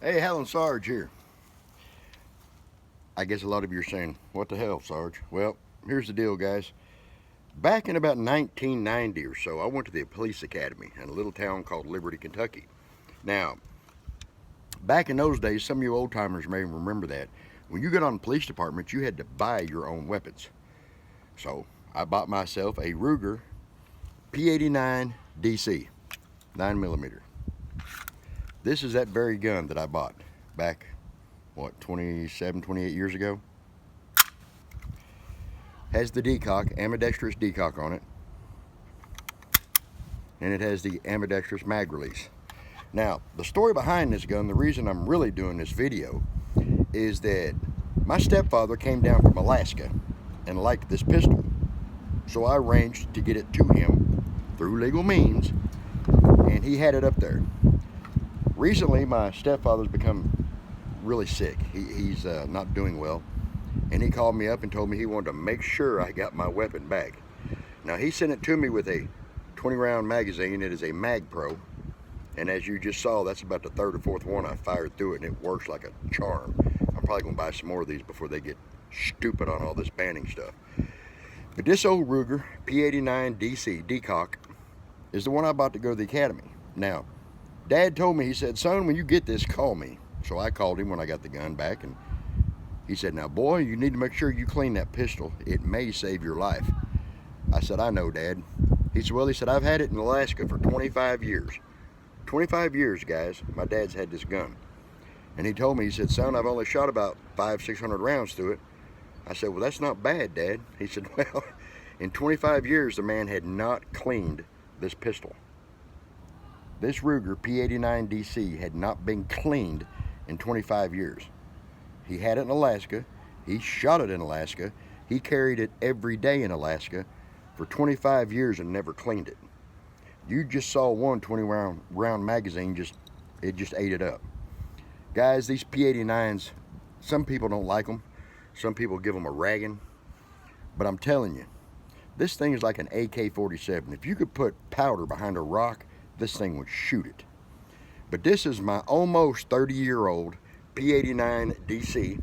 Hey, Helen Sarge here. I guess a lot of you are saying, what the hell, Sarge? Well, here's the deal, guys. Back in about 1990 or so, I went to the police academy in a little town called Liberty, Kentucky. Now, back in those days, some of you old timers may remember that. When you got on the police department, you had to buy your own weapons. So, I bought myself a Ruger P89DC 9mm. This is that very gun that I bought back, 27, 28 years ago. Has the decock, ambidextrous decock on it, and it has the ambidextrous mag release. Now, the story behind this gun, the reason I'm really doing this video, is that my stepfather came down from Alaska and liked this pistol. So I arranged to get it to him through legal means, and he had it up there. Recently, my stepfather's become really sick. He's not doing well, and he called me up and told me he wanted to make sure I got my weapon back. Now, he sent it to me with a 20-round magazine. It is a Mag Pro, and as you just saw, that's about the third or fourth one I fired through it, and it works like a charm. I'm probably going to buy some more of these before they get stupid on all this banning stuff. But this old Ruger P89DC decock is the one I bought to go to the academy. Now, Dad told me, he said, son, when you get this, call me. So I called him when I got the gun back, and he said, now boy, you need to make sure you clean that pistol. It may save your life. I said, I know, Dad. He said, well, he said, I've had it in Alaska for 25 years. 25 years, guys, my dad's had this gun. And he told me, he said, son, I've only shot about 600 rounds through it. I said, well, that's not bad, Dad. He said, well, in 25 years, the man had not cleaned this pistol. This Ruger P89DC had not been cleaned in 25 years. He had it in Alaska. He shot it in Alaska. He carried it every day in Alaska for 25 years and never cleaned it. You just saw one 20-round magazine, it just ate it up. Guys, these P89s, some people don't like them. Some people give them a ragging. But I'm telling you, this thing is like an AK-47. If you could put powder behind a rock, this thing would shoot it. But this is my almost 30-year-old P89DC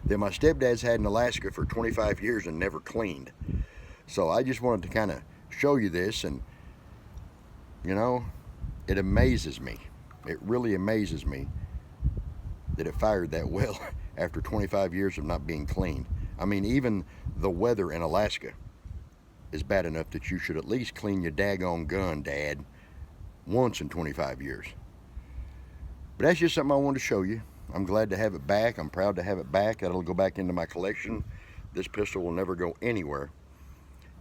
that my stepdad's had in Alaska for 25 years and never cleaned. So I just wanted to kind of show you this, and you know, it amazes me. It really amazes me that it fired that well after 25 years of not being cleaned. I mean, even the weather in Alaska is bad enough that you should at least clean your daggone gun, Dad, once in 25 years. But that's just something I wanted to show you. I'm glad to have it back. I'm proud to have it back. That'll go back into my collection. This pistol will never go anywhere.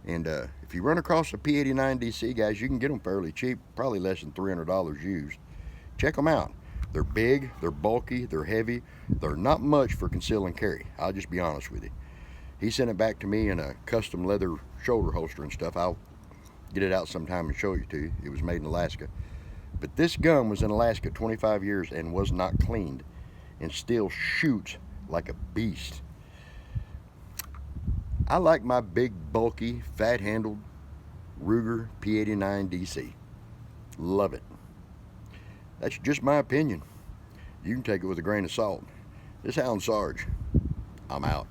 And if you run across a P89DC, guys, you can get them fairly cheap, probably less than $300 used. Check them out. They're big, they're bulky, they're heavy. They're not much for conceal and carry. I'll just be honest with you. He sent it back to me in a custom leather shoulder holster and stuff. I'll get it out sometime and show it to you. It was made in Alaska. But this gun was in Alaska 25 years and was not cleaned and still shoots like a beast. I like my big, bulky, fat-handled Ruger P89DC. Love it. That's just my opinion. You can take it with a grain of salt. This is Alan Sarge. I'm out.